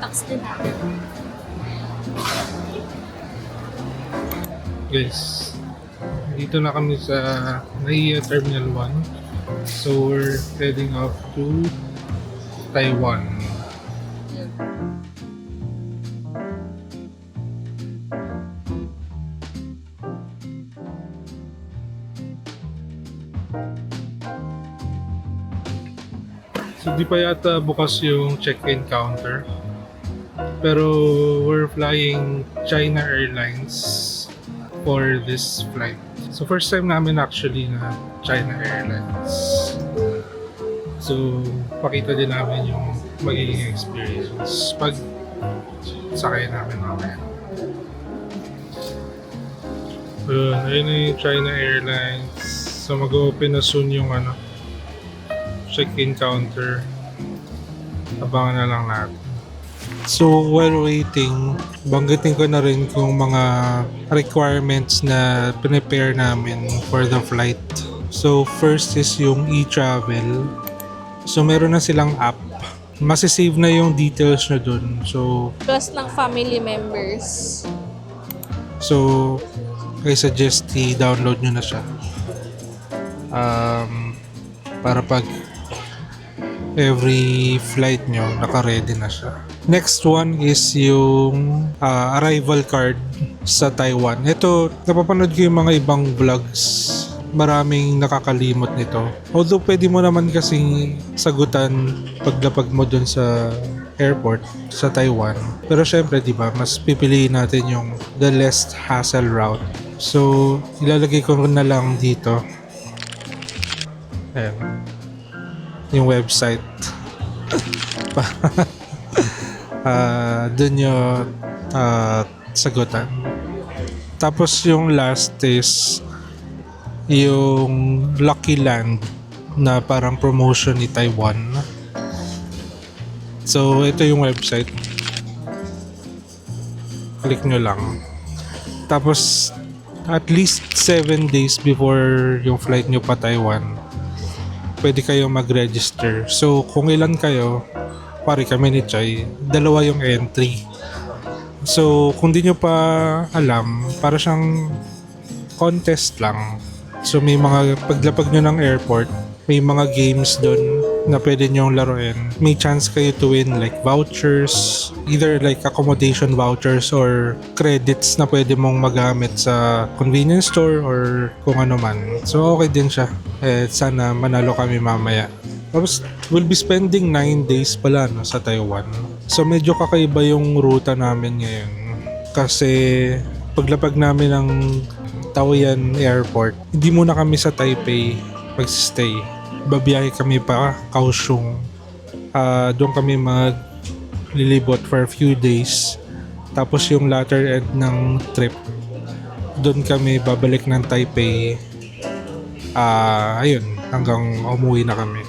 box din natin. Guys, dito na kami sa NAIA Terminal 1. So we're heading off to Taiwan. So di pa yata bukas yung check-in counter. Pero we're flying China Airlines for this flight. So first time namin actually na China Airlines. So pakita din namin yung magiging experience pag sakay namin mamaya. Ayun na yung China Airlines. So mag-open na soon yung check-in counter. Abangan na lang natin. So while waiting, banggitin ko na rin kung mga requirements na prepare namin for the flight. So first is yung e-travel. So meron na silang app. Masisave na yung details na dun. So Plus ng family members. I suggest i-download nyo na siya. Para pag every flight nyo, naka-ready na siya. Next one is yung arrival card sa Taiwan. Ito, napapanood ko yung mga ibang vlogs. Maraming nakakalimot nito. Although pwede mo naman kasing sagutan paglapag mo dun sa airport sa Taiwan. Pero syempre, di ba, mas pipiliin natin yung the less hassle route. So, ilalagay ko na lang dito. Ayan. Yung website. Dun yung sagutan. Tapos yung last is yung Lucky Land na parang promotion ni Taiwan. So, ito yung website. Click nyo lang. Tapos, at least 7 days before yung flight nyo pa Taiwan, pwede kayo mag-register. So, kung ilan kayo, pare kami ni Chai, 2 yung entry. So, kung di nyo pa alam, para siyang contest lang. So, may mga paglapag nyo ng airport, may mga games doon na pwede nyong laruin. May chance kayo to win like vouchers, either like accommodation vouchers or credits na pwede mong magamit sa convenience store or kung ano man. So okay din siya. Sana manalo kami mamaya. Tapos we'll be spending 9 days pala sa Taiwan. So medyo kakaiba yung ruta namin ngayon. Kasi paglapag namin ng Taoyuan Airport, hindi muna kami sa Taipei mag-stay. Babiyahe kami pa Kaohsiung. Doon kami maglilibot for a few days. Tapos yung latter end ng trip, doon kami babalik ng Taipei. Ayun, hanggang umuwi na kami.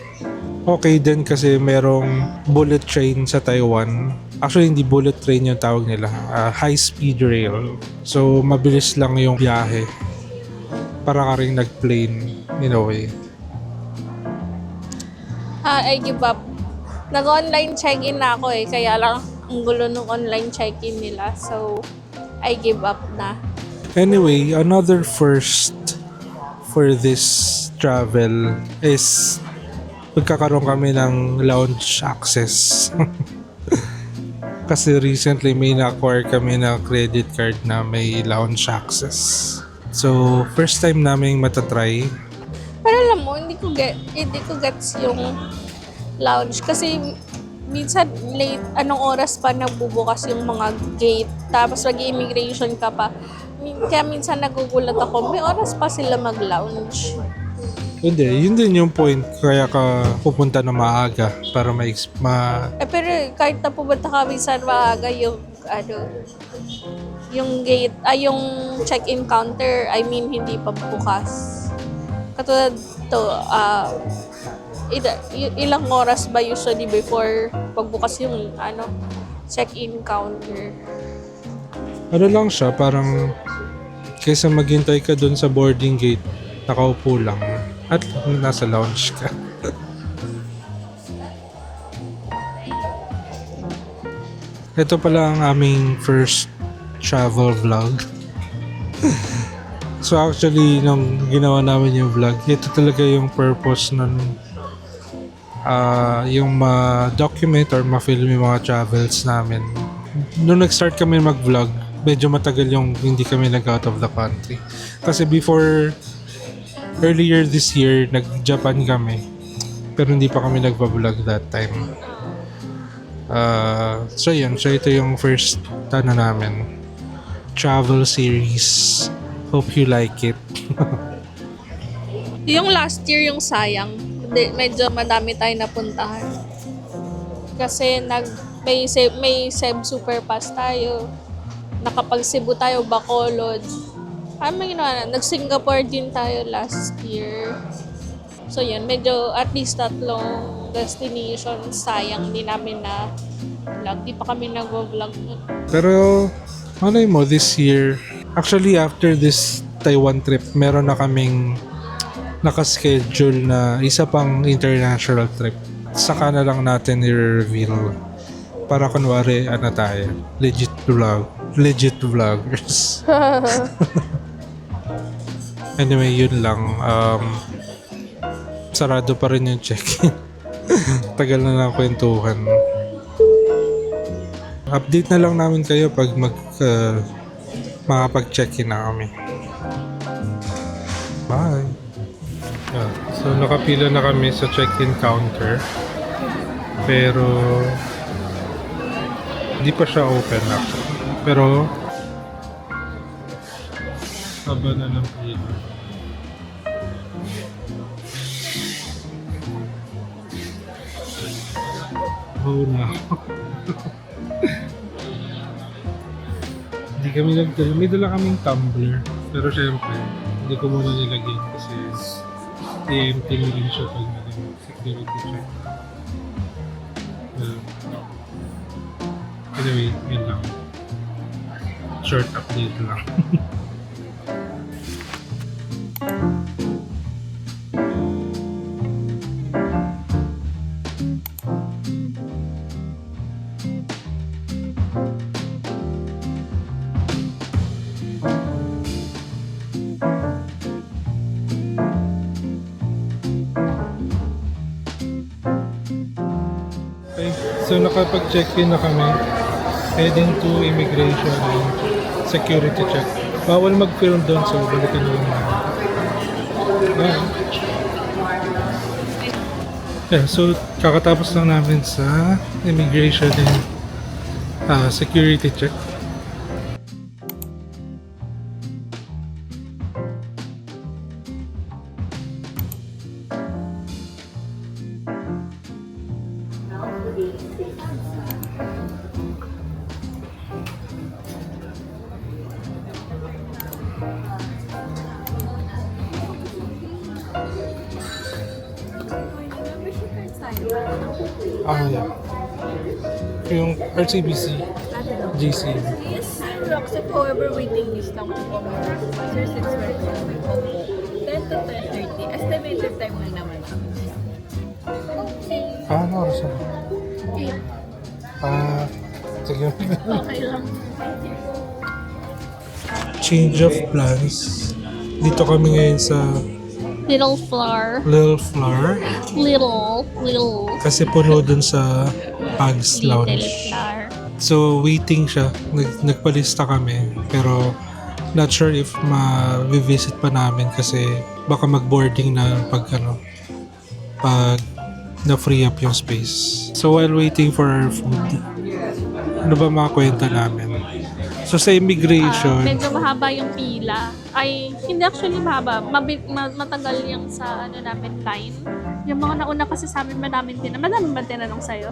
Okay din kasi merong bullet train sa Taiwan. Actually, hindi bullet train yung tawag nila. High speed rail. So, mabilis lang yung biyahe. Para ka rin nag-plane in a way. I give up. Nag-online check-in na ako kaya lang ang gulo nung online check-in nila. So, I give up na. Anyway, another first for this travel is magkakaroon kami ng lounge access. Kasi recently may na-acquire kami na credit card na may lounge access. So, first time namin matatry. Pero alam mo, hindi ko gets yung lounge kasi minsan late, anong oras pa nagbubukas yung mga gate, tapos mag-immigration ka pa. Kaya minsan nagugulat ako, may oras pa sila mag-lounge. Hindi, yun din yung point. Kaya ka pupunta na maaga para Pero kahit na pumunta ka minsan maaga, yung gate, yung check-in counter, I mean, hindi pa bukas. Katulad to, ilang oras ba usually before pagbukas yung check-in counter? Ano lang siya, parang kaysa maghintay ka dun sa boarding gate, nakaupo lang at nasa lounge ka. Ito pala ang aming first travel vlog. So actually, nung ginawa namin yung vlog, ito talaga yung purpose nun. Yung ma-document or ma-film yung mga travels namin. Nung nag-start kami mag-vlog, medyo matagal yung hindi kami nag-out of the country. Kasi earlier this year, nag-Japan kami. Pero hindi pa kami nagpa-vlog that time. So yun, so ito yung first namin travel series. Hope you like it. Yung last year yung sayang. Medyo madami tayo napuntahan. Kasi may Seb Super Pass tayo. Nakapag Cebu tayo, Bacolod. Nag-Singapore din tayo last year. So yun, medyo at least 3 destinations sayang din namin na vlog. Di pa kami nag-vlog. Pero malay mo this year, actually after this Taiwan trip, meron na kaming nakaschedule na isa pang international trip. Saka na lang natin i-reveal para kunwari tayo, legit vloggers. Anyway, yun lang. Sarado pa rin yung check-in. Tagal na lang kwentuhan. Update na lang namin kayo pag makapag-check-in na kami. Bye! So nakapila na kami sa check-in counter. Pero hindi pa siya open actually. Pero haba na ng pila. Oh na. Hindi kami nagdala. May dala kaming tumbler. Pero syempre, hindi ko muna nilagay kasi i-empty mo rin siya pag security check. Anyway, yun lang. Short update lang. Okay, so nakapag-check-in na kami. Heading to immigration and security check. Bawal mag-film doon, so balikan na lang namin. Yeah, so kakatapos lang namin sa immigration and security check. Yeah. Yung RCBC, GC. Yes, to accept however waiting list lang po. Sir, 6 working 10 to 10:30. Estimated time lang naman. Ano oras na? Sige. Okay lang. Change of plans. Dito kami ngayon sa Little Flower. Little Flower. Little. Kasi puno dun sa Pags Little Lounge. Flower. So waiting siya. Nagpalista kami. Pero not sure if ma-visit pa namin kasi baka mag-boarding na pag na-free up yung space. So while waiting for our food, ano ba mga kwenta namin? So sa immigration, Medyo mahaba yung pila. Ay, hindi actually mahaba. Matagal yung sa namin line. Yung mga nauna kasi sa amin madami ba tinanong sa'yo?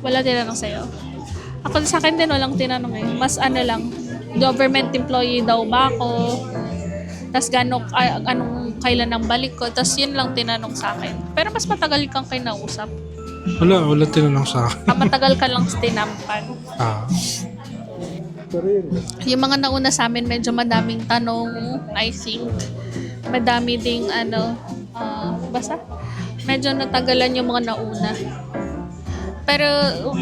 Wala tinanong sa'yo? Ako sa akin din walang tinanong eh. Mas lang, government employee daw ba ako? Tapos anong kailan ang balik ko? Tapos yun lang tinanong sa akin. Pero mas matagal kang kinausap. wala tinanong sa akin. Matagal ka lang tinampan. Yung mga nauna sa amin, medyo madaming tanong, I think. Madami ding basta? Medyo natagalan yung mga nauna. Pero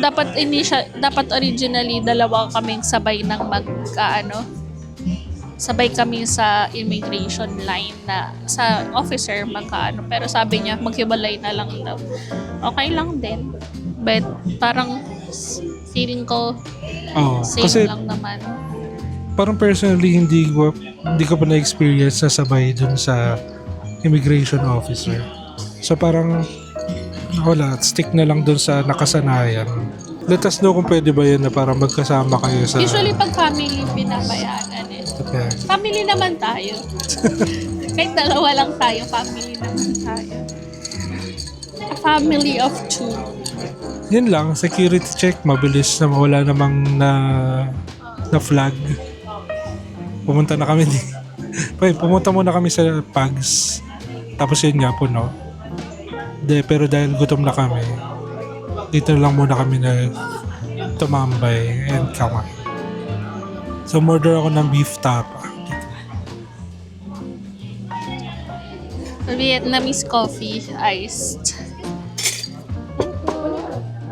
dapat originally dalawa kaming sabay ng sabay kami sa immigration line na sa officer pero sabi niya maghiwalay na lang daw. Okay lang din. But parang feeling ko same kasi lang naman. parang personally hindi ko pa na-experience na sabay dun sa immigration officer. So parang wala, stick na lang dun sa nakasanayan. Let us know kung pwede ba yun na parang magkasama kayo sa... Usually pag family pinapayagan eh. Okay. Family naman tayo. Kahit dalawa lang tayo, family naman tayo. A family of two. Yun lang, security check, mabilis na wala namang na flag. Pumunta na kami pumunta muna kami sa Pags. Tapos yun nga po, no? Pero dahil gutom na kami, dito na lang muna kami na tumambay and kama. So, order ako ng beef tapa. Vietnamese coffee, iced.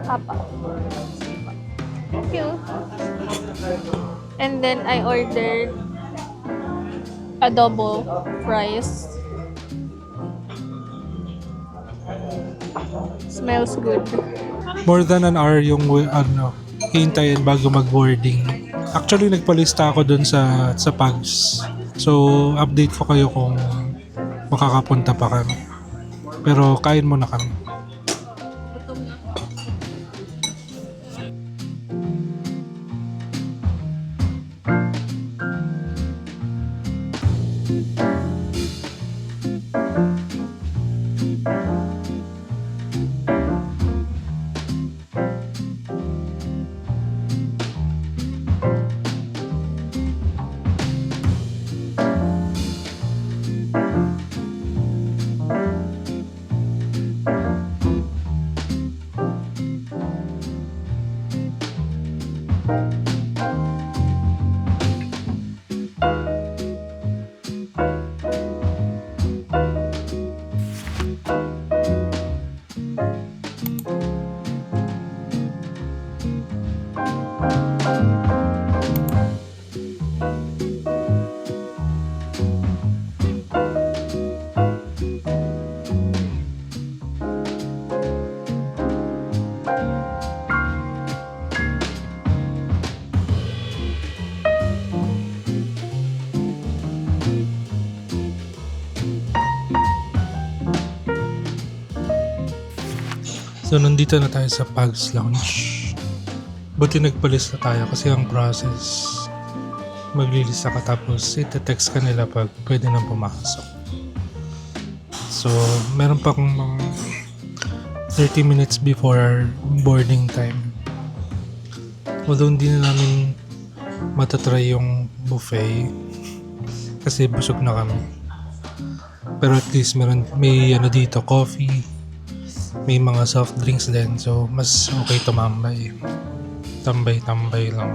Tapa. Thank you. And then I ordered adobo rice. Smells good. More than an hour yung hintayin bago mag-boarding. Actually, nagpalista ako dun sa Pags. So, update ko kayo kung makakapunta pa kami. Pero kain muna kami. So, nandito na tayo sa Pags Lounge. Buti nagpalista tayo kasi ang process, maglilista ka tapos ite-text ka nila pag pwede nang pumasok. So, meron pa akong mga 30 minutes before boarding time. Although hindi na namin matatry yung buffet kasi busog na kami. Pero at least may dito, coffee, may mga soft drinks din, so mas okay tumambay. Tambay-tambay lang.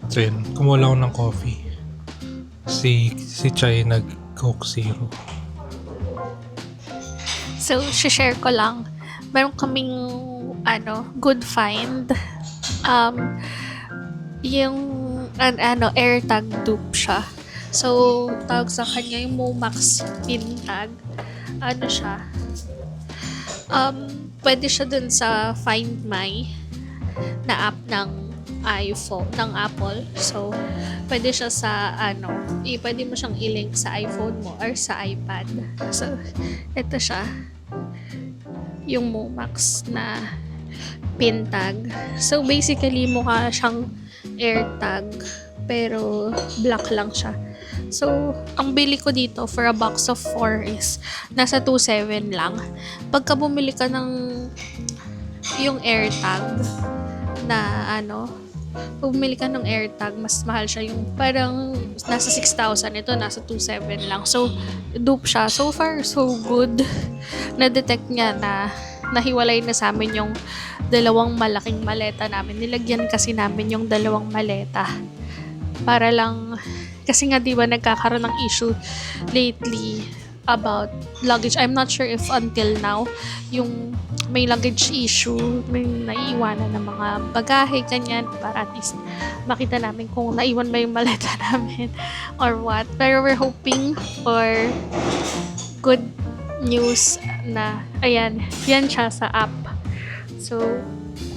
So yun, kumuha ako ng coffee. Si Chai nag-Coke Zero. So, share ko lang. Meron kaming good find. Yung AirTag dupe siya. So, tawag sa kanya yung Momax pin tag. Siya? Pwede siya dun sa Find My na app ng iPhone, ng Apple. So, pwede siya sa pwede mo siyang i-link sa iPhone mo or sa iPad. So, ito siya. Yung Momax na pin tag. So, basically, mukha siyang AirTag pero black lang siya. So, ang bili ko dito for a box of 4 is nasa 2.7 lang. Pagka bumili ka ng yung AirTag na bumili ka ng AirTag, mas mahal siya. Yung parang nasa 6,000. Ito, nasa 2.7 lang. So, dupe siya. So far, so good. Na-detect niya na nahiwalay na sa amin yung dalawang malaking maleta namin. Nilagyan kasi namin yung dalawang maleta. Para lang, kasi nga diba nagkakaroon ng issue lately about luggage. I'm not sure if until now yung may luggage issue, may naiiwanan ng mga bagahe, ganyan, para at least makita namin kung naiwan ba yung maleta namin or what. Pero we're hoping for good news na, ayan, yan siya sa app. So,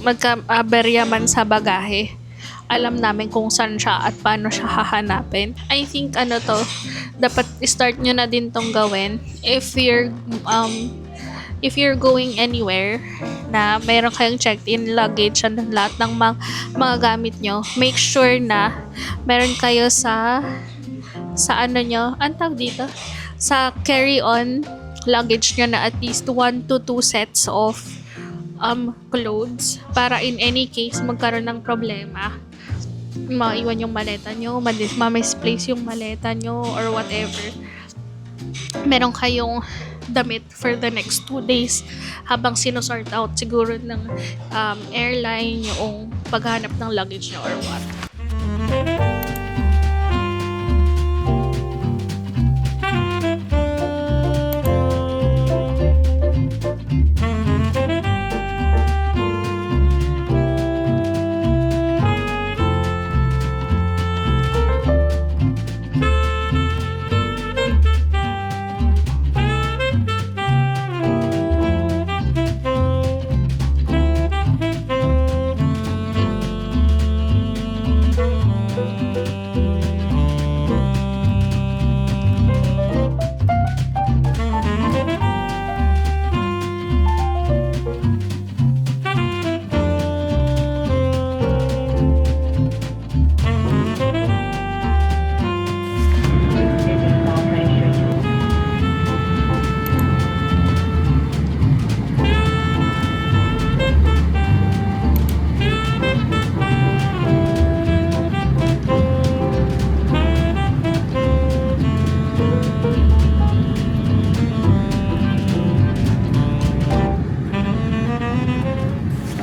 magka-aberya man sa bagahe, alam namin kung saan siya at paano siya hahanapin. I think dapat start nyo na din tong gawin if you're going anywhere na mayroon kayong checked-in luggage and lahat ng mga gamit nyo, make sure na meron kayo sa ano nyo, ang tawag dito, sa carry-on luggage nyo na at least 1 to 2 sets of clothes para in any case magkaroon ng problema, maiwan yung maleta nyo, ma-misplace yung maleta nyo or whatever, meron kayong damit for the next 2 days habang sinusort out siguro ng airline yung paghanap ng luggage nyo or what.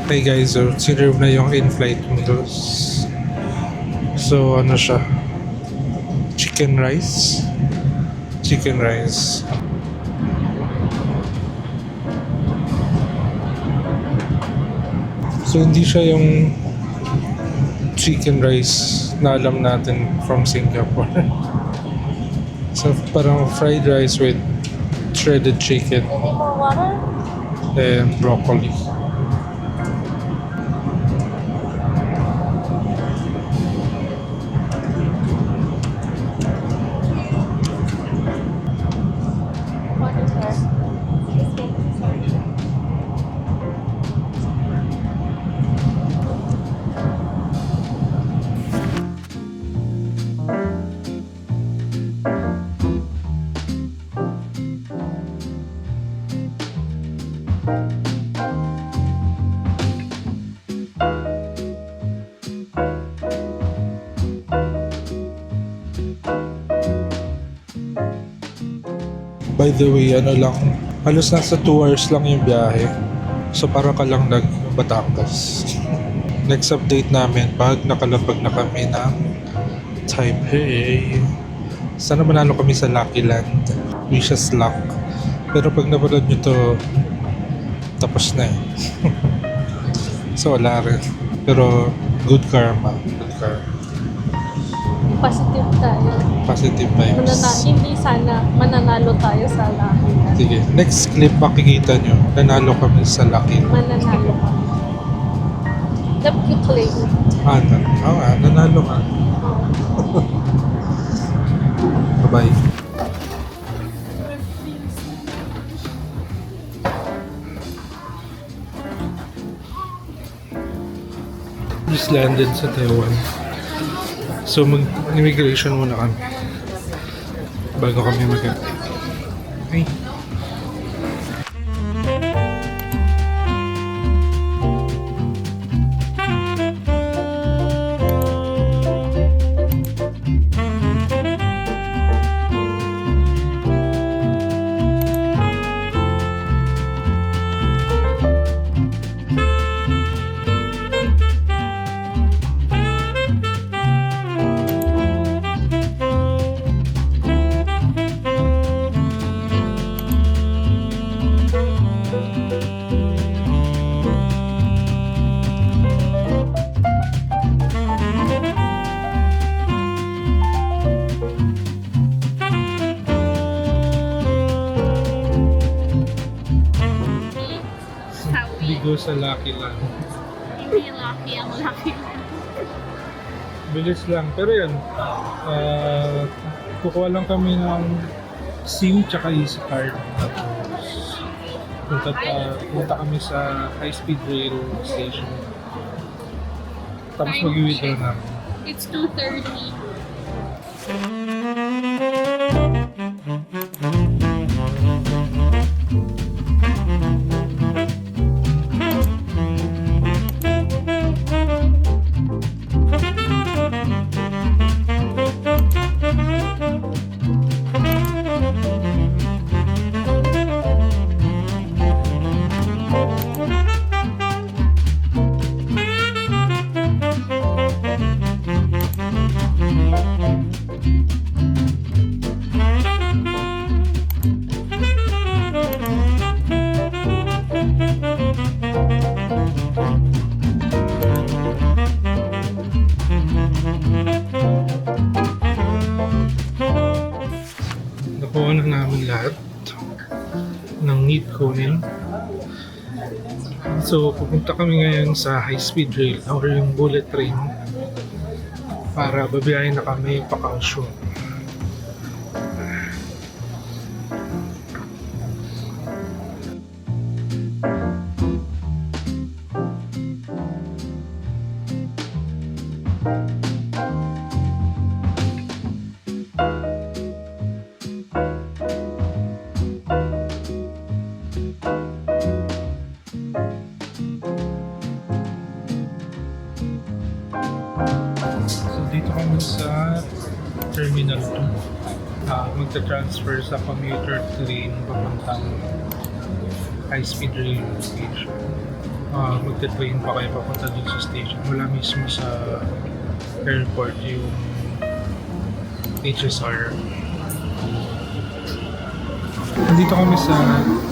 Okay guys, so sinurve na yung in-flight meals. So ano siya? Chicken rice. So hindi siya yung chicken rice na alam natin from Singapore. So parang fried rice with shredded chicken More water? and broccoli. Water, sir. By the way, halos nasa 2 hours lang yung biyahe. So para ka lang nag-Batangas. Next update namin, pag nakalapag na kami ng Taipei. Sana manalo kami sa Lucky Land. Wish us luck. Pero pag napanood nyo to, tapos na eh. So wala rin. Pero good karma. Positive tayo. Positive vibes. Hindi sana mananalo tayo sa Lucky Land. Sige, next clip makikita nyo, nanalo kami sa Lucky Land. Mananalo ka. Love you, Clay. Oo nga, nanalo ka. Bye-bye. Just landed sa Taiwan. So mag-immigration muna kami bago kami okay. go sa Lucky lang. Hindi lucky, ang lucky. Bilis lang. Pero yan, kukuha lang kami ng SIM tsaka easy card. Punta kami sa high-speed rail station. Tapos mag-withdraw na. It's 2:30. Nakuha na namin lahat ng need kunin. So, pupunta kami ngayon sa high-speed rail or yung bullet train para babiyahin na kami pa Kaohsiung. So, dito kami sa Terminal 2. Magta-transfer sa commuter train papuntang high-speed rail station. Magta-train pa kayo papunta dun sa station. Wala mismo sa airport yung HSR. Nandito kami sa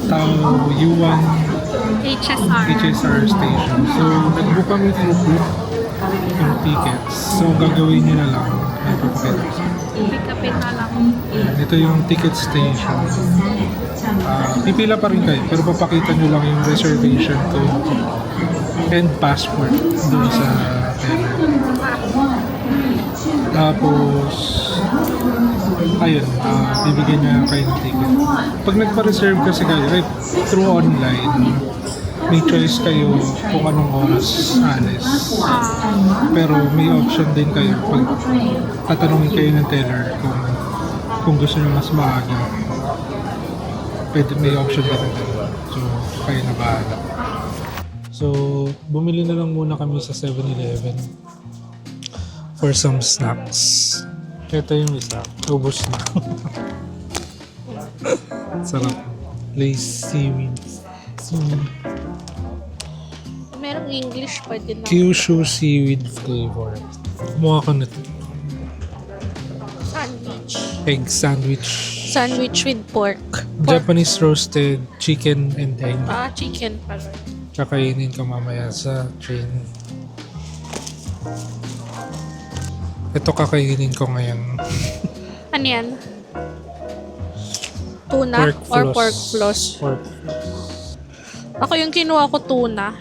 Tao U1 HSR station. So, nag-book kami through Book yung tickets. So, gagawin nyo na lang. Kapit na lang. Ito yung ticket station. Pipila pa rin kayo, pero papakita nyo lang yung reservation code and passport doon sa teller. Tapos, ayun, bibigyan niya kayo ng ticket. Pag nagpa-reserve kasi kayo, through online, may choice kayo kung anong oras alis. Pero may option din kayo pag tatanungin kayo ng teller kung gusto nyo mas maaga. Pwede, may option din kayo. So, kayo na bahala. So, bumili na lang muna kami sa 7-Eleven for some snacks. Ito yung isa. Ubus na. Sarap. Lace seaweed. Merong English pa din. Kyushu seaweed flavor. Mukha ka nito. Sandwich. Egg sandwich. Sandwich with pork. Japanese roasted chicken and egg. Chicken pala. Kakainin ka mamaya sa train. Ito kakainin ko ngayon. Ano yan? Tuna or pork floss? Pork. Ako yung kinuha ko tuna.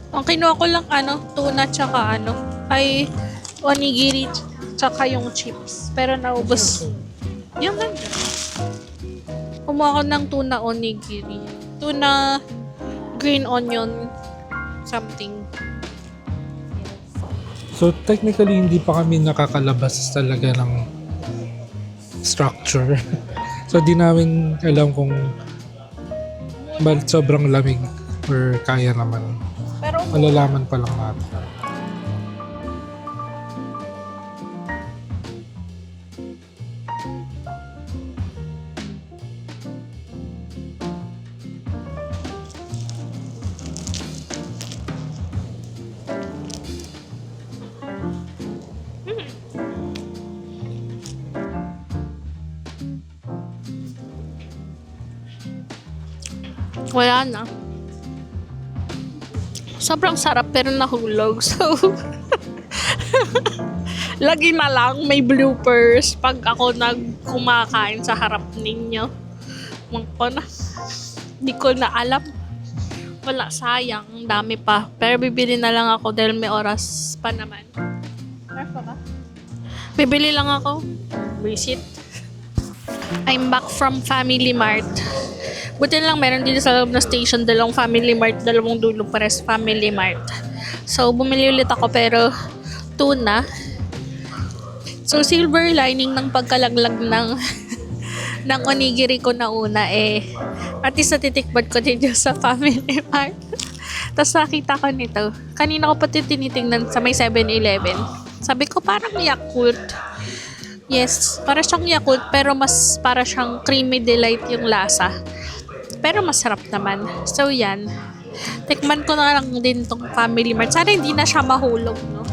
Ang kinuha ko lang tuna tsaka ay onigiri tsaka yung chips. Pero naubos. Yung nandiyan. Kumuha ko ng tuna onigiri. Tuna green onion something. So technically hindi pa kami nakakalabas talaga ng structure. So di namin alam kung sobrang lamig or kaya naman. Pero Malalaman pa lang natin. wala na. Sobrang sarap pero nahulog. So, lagi na lang may bloopers pag ako kumakain sa harap ninyo. Di ko na alam Wala, sayang. Ang dami pa. Pero bibili na lang ako dahil may oras pa naman. Oras pa ba? Bibili lang ako. Visit. I'm back from Family Mart. Buti lang meron dito sa loob na station dalawang Family Mart, dalawang dulo pares Family Mart. So, bumili ulit ako pero tuna. So, silver lining ng pagkalaglag ng ng onigiri ko na una at least natitikbad ko din yung sa Family Mart. Tapos nakita ko nito. Kanina ko pati tinitingnan sa may 7-Eleven. Sabi ko parang Yakult. Yes, para siyang Yakult pero mas para siyang creamy delight yung lasa. Pero masarap naman. So yan. Tikman ko na lang din tong Family Mart. Sana hindi na siya mahulog, no?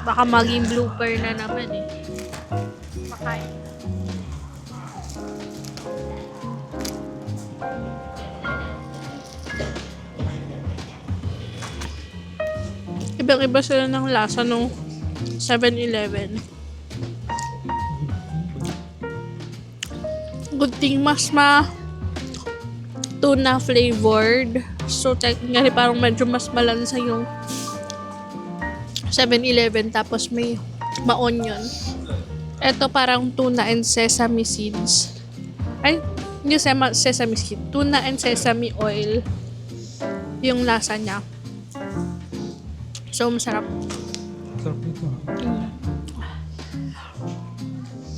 Baka maging blooper na naman eh. Makain. Ibang-iba sila ng lasa nung 7-Eleven. Good thing mas tuna flavored. So technically parang medyo mas malansa yung 7-Eleven tapos may ma-onion. Ito parang tuna and sesame seeds. Ay, hindi sesame seeds. Tuna and sesame oil. Yung lasa niya. So, masarap. Sarap ito.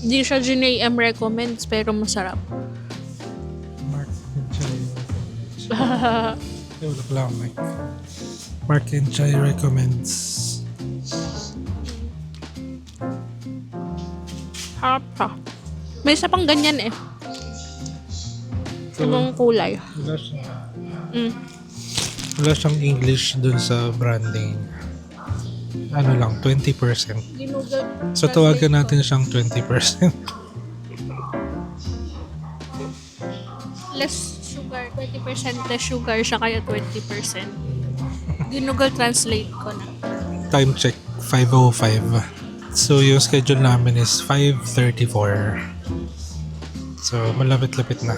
Hindi siya GNM recommends, pero masarap. Mark and Chai recommends. Wala pala ako, Mike. Mark and Chai recommends. Harap siya. May isa pang ganyan eh. Ibang kulay. Wala siyang English dun sa branding. Ano lang, 20%. So tawagan natin siyang 20%. Less sugar, 20% less sugar siya kaya 20%. Ginugal translate ko na. Time check, 5:05. So yung schedule namin is 5:34. So malapit-lapit na.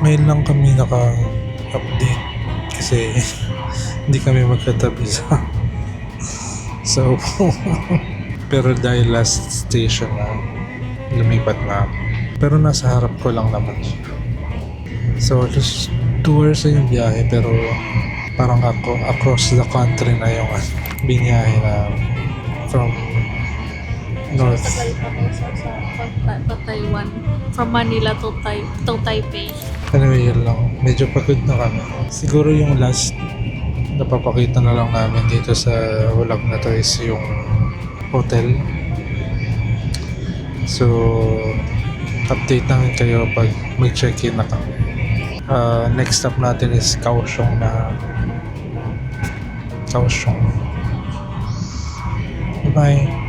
Ngayon lang kami naka-update kasi hindi kami magkatabi so pero dahil last station na lumipat na pero nasa harap ko lang naman siya. So just 2 hours na yung biyahe pero parang ako across the country na yung biniyahe na from north. Tagal pa to sa Taiwan. From Manila to Taipei. Anyway, yun lang. Medyo pagod na kami. Siguro yung last napapakita na lang namin dito sa vlog na to is yung hotel. So, update namin kayo pag mag-check-in na kami. Next stop natin is Kaohsiung na. Kaohsiung. Bye-bye.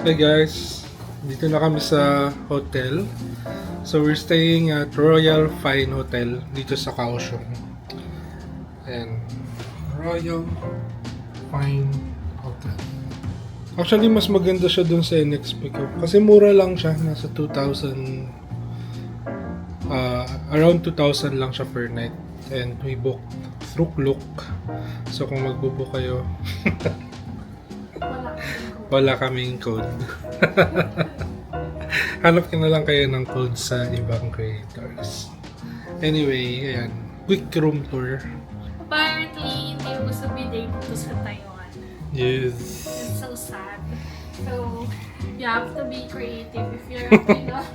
Hey guys, dito na kami sa hotel. So we're staying at Royal Fine Hotel dito sa Kaohsiung. Ayan, Royal Fine Hotel. Actually, mas maganda siya dun sa NXP ko. Kasi mura lang siya, nasa 2,000, around 2,000 lang siya per night. And we booked through Klook. So kung magbubook kayo, wala kaming code. Hanap ka na lang kayo ng code sa ibang creators. Anyway, ayan. Quick room tour. Apparently, hindi mo sabi date to sa Taiwan. Yes. It's so sad. So, you have to be creative if you're a Pinoy.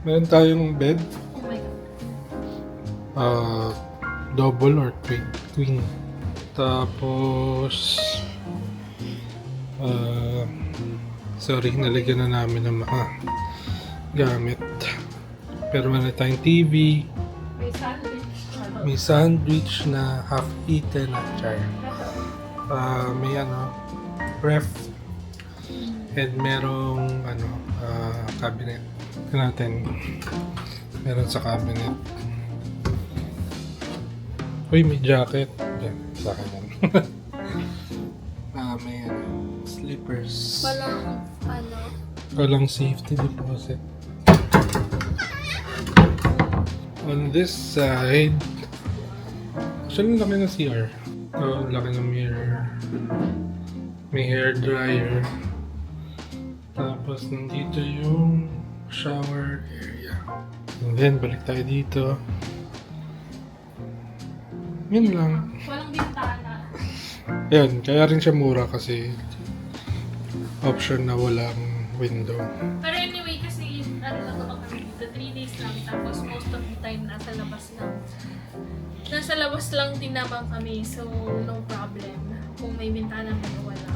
Meron tayong bed. Oh my God. Double or twin. Tapos, sorry, nalagyan na namin ng mga gamit. Pero meron tayong TV, May sandwich. may sandwich na half-eaten at char. May ref, and merong cabinet. Ito natin. Meron sa cabinet. Uy, may jacket. Yan, sa akin yan. May slippers. Walang safety deposit. On this side, actually laki ng CR. Laki ng mirror. May hair dryer. Tapos nandito yung shower area. And then balik tayo dito. Yun lang. Walang bintana. Yan, kaya rin siya mura kasi option na walang window. Pero anyway, kasi ano lang naman kami dito, 3 days lang. Tapos most of the time nasa labas lang. Nasa labas lang din naman kami, so no problem. Kung may bintana man o wala.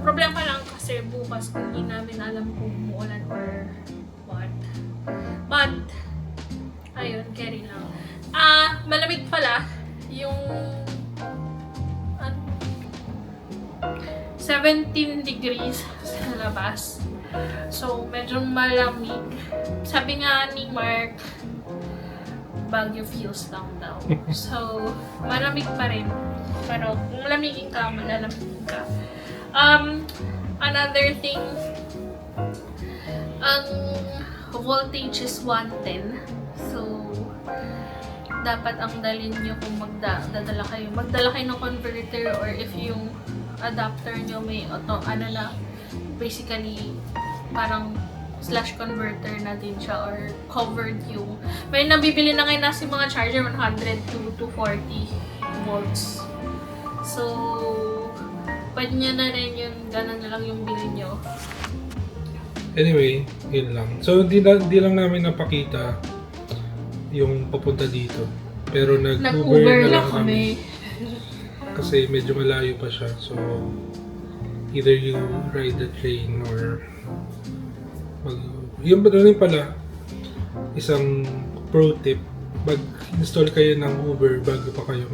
Problema lang kasi bukas kung hindi namin alam kung umuulan or what. But, ayun, carry lang. Malamig pala yung 17 degrees sa labas. So, medyo malamig. Sabi nga ni Mark, Baguio feels lang daw. So, malamig pa rin. Pero kung malamigin ka, malalamigin ka. Another thing, ang voltage is 110. So, dapat ang dalhin nyo kung magdala kayo ng converter, or if yung adapter nyo may basically parang slash converter na din siya, or covered yung may nabibili na ngayon na si mga charger 100 to 240 volts. So, pwede nyo na rin yun, ganun na lang yung bilhin nyo. Anyway, yun lang. So, di lang namin napakita yung papunta dito. Pero nag-Uber na lang kami. Kasi medyo malayo pa siya. So, either you ride the train or yung ba rin pala, isang pro tip, mag-install kayo ng Uber bago pa kayo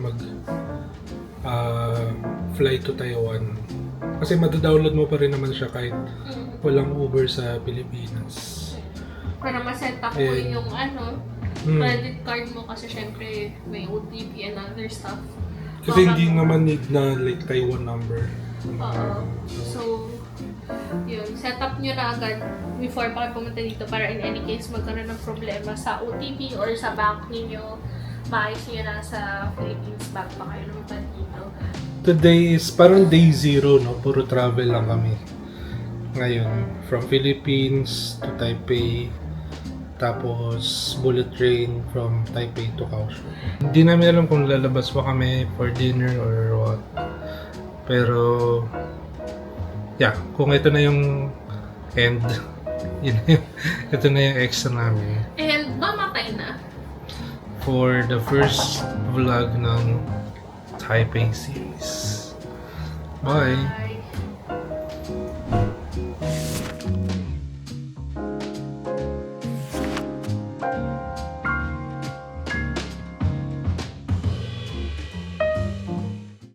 fly to Taiwan. Kasi madadownload mo pa rin naman siya kahit walang Uber sa Pilipinas. Para ma-set up mo yung credit card mo, kasi syempre may OTP and other stuff. Kasi hindi naman need na like Taiwan number. So, yun. Set up nyo na agad before pa kayo pumunta dito, para in any case magkaroon ng problema sa OTP or sa bank ninyo, maayos nyo na sa Philippines back pa kayo naman dito. Today is parang day 0, no? Puro travel lang kami. Ngayon, from Philippines to Taipei, tapos bullet train from Taipei to Kaohsiung. Hindi namin alam kung lalabas pa kami for dinner or what. Pero, yeah, kung ito na yung end, ito na yung extra namin. And mamatay na. For the first vlog ng Taipei series. Bye!